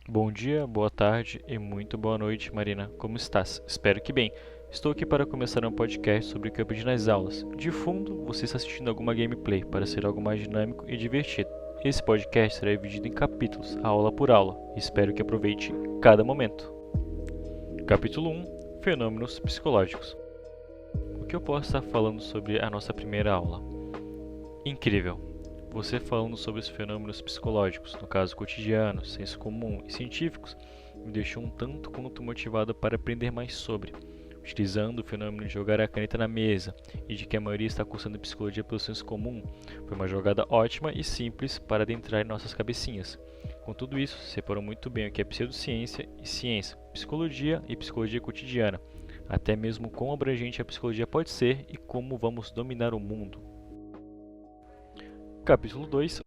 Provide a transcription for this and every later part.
Bom dia, boa tarde e muito boa noite, Marina. Como estás? Espero que bem. Estou aqui para começar um podcast sobre o que eu aprendi nas aulas. De fundo, você está assistindo alguma gameplay para ser algo mais dinâmico e divertido. Esse podcast será dividido em capítulos, aula por aula. Espero que aproveite cada momento. Capítulo 1: Fenômenos psicológicos. O que eu posso estar falando sobre a nossa primeira aula? Incrível! Você falando sobre os fenômenos psicológicos, no caso cotidianos, senso comum e científicos, me deixou um tanto quanto motivado para aprender mais sobre, utilizando o fenômeno de jogar a caneta na mesa e de que a maioria está cursando psicologia pelo senso comum. Foi uma jogada ótima e simples para adentrar em nossas cabecinhas. Com tudo isso, separou muito bem o que é pseudociência e ciência, psicologia e psicologia cotidiana, até mesmo quão abrangente a psicologia pode ser e como vamos dominar o mundo. Capítulo 2: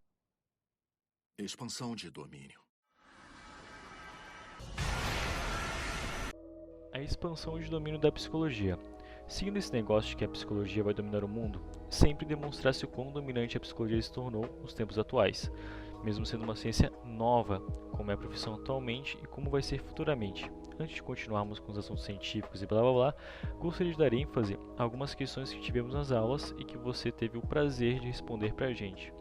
Expansão de domínio. A expansão de domínio da psicologia. Seguindo esse negócio de que a psicologia vai dominar o mundo, sempre demonstrasse o quão dominante a psicologia se tornou nos tempos atuais, mesmo sendo uma ciência nova, como é a profissão atualmente e como vai ser futuramente. Antes de continuarmos com os assuntos científicos e blá blá blá, gostaria de dar ênfase a algumas questões que tivemos nas aulas e que você teve o prazer de responder pra gente.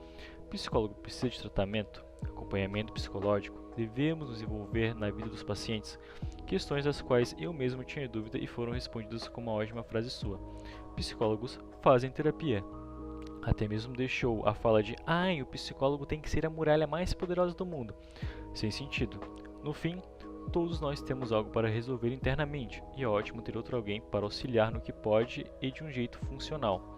Psicólogo precisa de tratamento? Acompanhamento psicológico? Devemos nos envolver na vida dos pacientes? Questões das quais eu mesmo tinha dúvida e foram respondidas com uma ótima frase sua. Psicólogos fazem terapia. Até mesmo deixou a fala de o psicólogo tem que ser a muralha mais poderosa do mundo. Sem sentido. No fim, todos nós temos algo para resolver internamente, e é ótimo ter outro alguém para auxiliar no que pode e de um jeito funcional.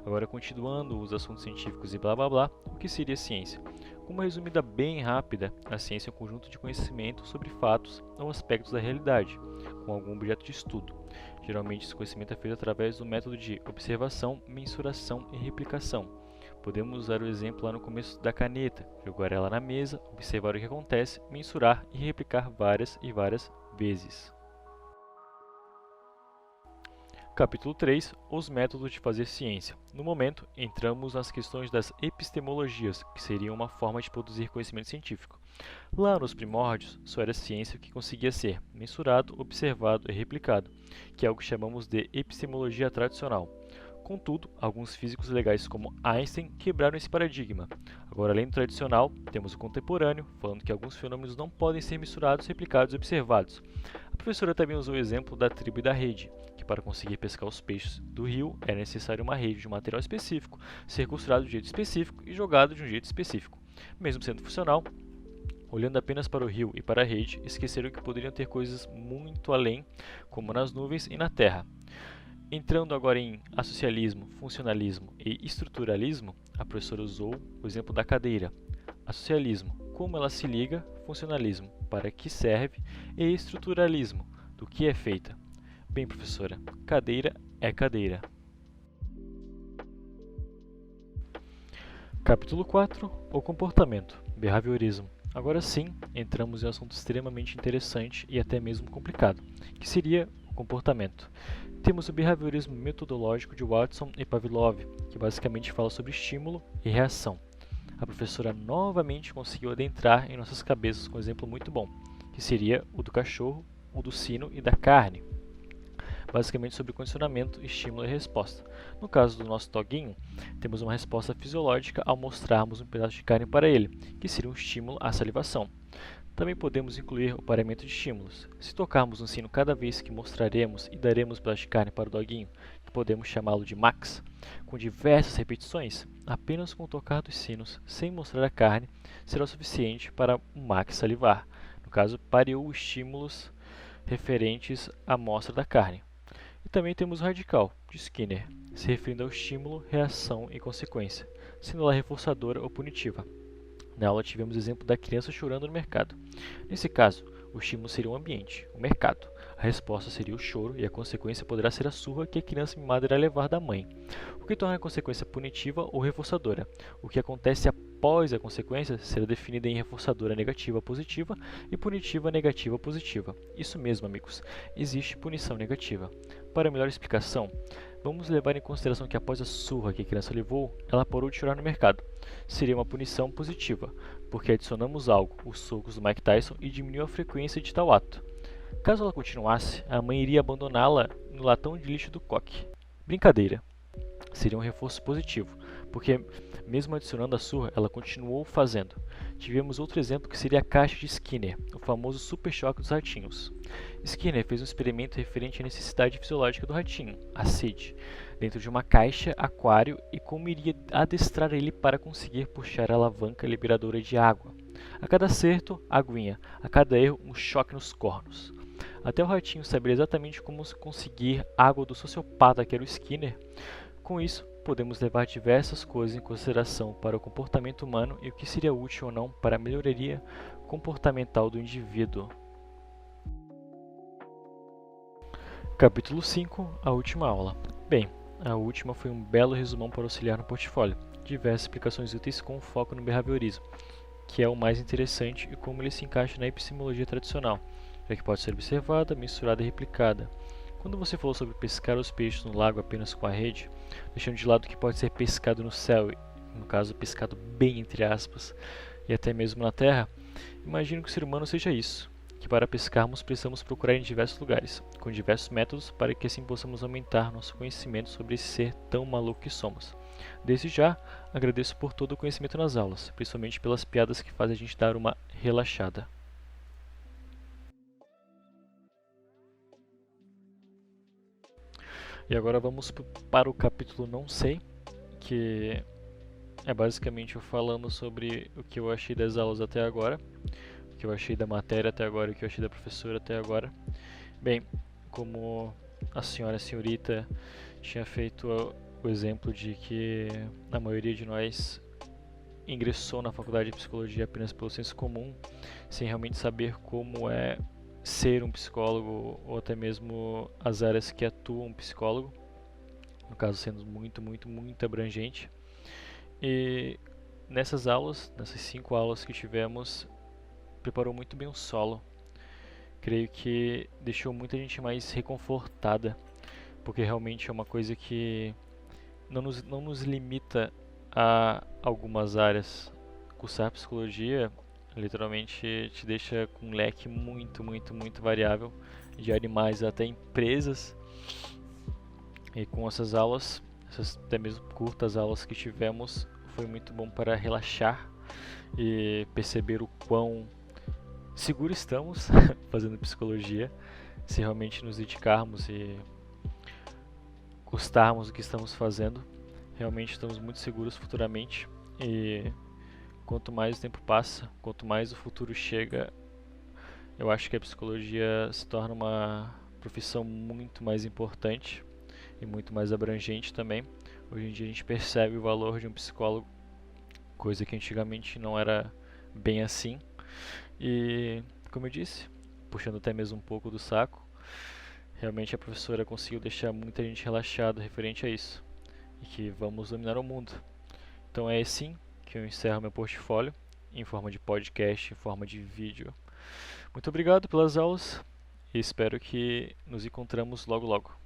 Agora, continuando os assuntos científicos e blá blá blá, o que seria ciência? Com uma resumida bem rápida, a ciência é um conjunto de conhecimento sobre fatos ou aspectos da realidade, com algum objeto de estudo. Geralmente, esse conhecimento é feito através do método de observação, mensuração e replicação. Podemos usar o exemplo lá no começo da caneta, jogar ela na mesa, observar o que acontece, mensurar e replicar várias e várias vezes. Capítulo 3: Os métodos de fazer ciência. No momento, entramos nas questões das epistemologias, que seriam uma forma de produzir conhecimento científico. Lá nos primórdios, só era ciência o que conseguia ser mensurado, observado e replicado, que é o que chamamos de epistemologia tradicional. Contudo, alguns físicos legais como Einstein quebraram esse paradigma. Agora, além do tradicional, temos o contemporâneo, falando que alguns fenômenos não podem ser mensurados, replicados e observados. A professora também usou o exemplo da tribo e da rede, que para conseguir pescar os peixes do rio é necessário uma rede de um material específico, ser costurado de um jeito específico e jogado de um jeito específico. Mesmo sendo funcional, olhando apenas para o rio e para a rede, esqueceram que poderiam ter coisas muito além, como nas nuvens e na terra. Entrando agora em associalismo, funcionalismo e estruturalismo, a professora usou o exemplo da cadeira. Associalismo, como ela se liga, funcionalismo, para que serve, e estruturalismo, do que é feita. Bem, professora, cadeira é cadeira. Capítulo 4: O comportamento, behaviorismo. Agora sim, entramos em um assunto extremamente interessante e até mesmo complicado, que seria o comportamento. Temos o behaviorismo metodológico de Watson e Pavlov, que basicamente fala sobre estímulo e reação. A professora novamente conseguiu adentrar em nossas cabeças com um exemplo muito bom, que seria o do cachorro, o do sino e da carne. Basicamente sobre condicionamento, estímulo e resposta. No caso do nosso doguinho, temos uma resposta fisiológica ao mostrarmos um pedaço de carne para ele, que seria um estímulo à salivação. Também podemos incluir o pareamento de estímulos. Se tocarmos um sino cada vez que mostraremos e daremos um pedaço de carne para o doguinho, que podemos chamá-lo de max, com diversas repetições, apenas com o tocar dos sinos, sem mostrar a carne, será o suficiente para o max salivar. No caso, pareou os estímulos referentes à mostra da carne. E também temos o radical, de Skinner, se referindo ao estímulo, reação e consequência, sendo ela reforçadora ou punitiva. Na aula tivemos o exemplo da criança chorando no mercado. Nesse caso, o estímulo seria o ambiente, o mercado. A resposta seria o choro e a consequência poderá ser a surra que a criança mimada irá levar da mãe. O que torna a consequência punitiva ou reforçadora? O que acontece após a consequência será definido em reforçadora negativa positiva e punitiva negativa positiva. Isso mesmo, amigos, existe punição negativa. Para melhor explicação, vamos levar em consideração que após a surra que a criança levou, ela parou de chorar no mercado. Seria uma punição positiva. porque adicionamos algo, os socos do Mike Tyson, e diminuiu a frequência de tal ato. Caso ela continuasse, a mãe iria abandoná-la no latão de lixo do coque. Brincadeira. Seria um reforço positivo, porque mesmo adicionando a surra, ela continuou fazendo. Tivemos outro exemplo que seria a caixa de Skinner, o famoso super choque dos ratinhos. Skinner fez um experimento referente à necessidade fisiológica do ratinho, a sede, dentro de uma caixa aquário e como iria adestrar ele para conseguir puxar a alavanca liberadora de água. A cada acerto, aguinha, a cada erro, um choque nos cornos. Até o ratinho saber exatamente como conseguir água do sociopata que era o Skinner. Com isso, podemos levar diversas coisas em consideração para o comportamento humano e o que seria útil ou não para a melhoria comportamental do indivíduo. Capítulo 5. A última aula. Bem, a última foi um belo resumão para auxiliar no portfólio. Diversas explicações úteis com foco no behaviorismo, que é o mais interessante e como ele se encaixa na epistemologia tradicional, já que pode ser observada, mensurada e replicada. Quando você falou sobre pescar os peixes no lago apenas com a rede, deixando de lado o que pode ser pescado no céu, no caso pescado bem entre aspas, e até mesmo na terra, imagino que o ser humano seja isso, que para pescarmos precisamos procurar em diversos lugares, com diversos métodos para que assim possamos aumentar nosso conhecimento sobre esse ser tão maluco que somos. Desde já, agradeço por todo o conhecimento nas aulas, principalmente pelas piadas que fazem a gente dar uma relaxada. E agora vamos para o capítulo Não Sei, que é basicamente eu falando sobre o que eu achei das aulas até agora, o que eu achei da matéria até agora e o que eu achei da professora até agora. Bem, como a senhorita tinha feito o exemplo de que a maioria de nós ingressou na faculdade de psicologia apenas pelo senso comum, sem realmente saber como é ser um psicólogo ou até mesmo as áreas que atuam um psicólogo, no caso sendo muito abrangente. E nessas aulas, nessas 5 aulas que tivemos, preparou muito bem o solo. Creio que deixou muita gente mais reconfortada, porque realmente é uma coisa que não nos limita a algumas áreas. Cursar psicologia literalmente te deixa com um leque muito variável, de animais até empresas. E com essas aulas, essas até mesmo curtas aulas que tivemos, foi muito bom para relaxar e perceber o quão seguro estamos fazendo psicologia, se realmente nos dedicarmos e gostarmos do que estamos fazendo. Realmente estamos muito seguros futuramente e quanto mais o tempo passa, quanto mais o futuro chega, eu acho que a psicologia se torna uma profissão muito mais importante e muito mais abrangente também. Hoje em dia a gente percebe o valor de um psicólogo, coisa que antigamente não era bem assim. E, como eu disse, puxando até mesmo um pouco do saco, realmente a professora conseguiu deixar muita gente relaxada referente a isso. E que vamos dominar o mundo. Então é assim que eu encerro meu portfólio, em forma de podcast, em forma de vídeo. Muito obrigado pelas aulas e espero que nos encontramos logo logo.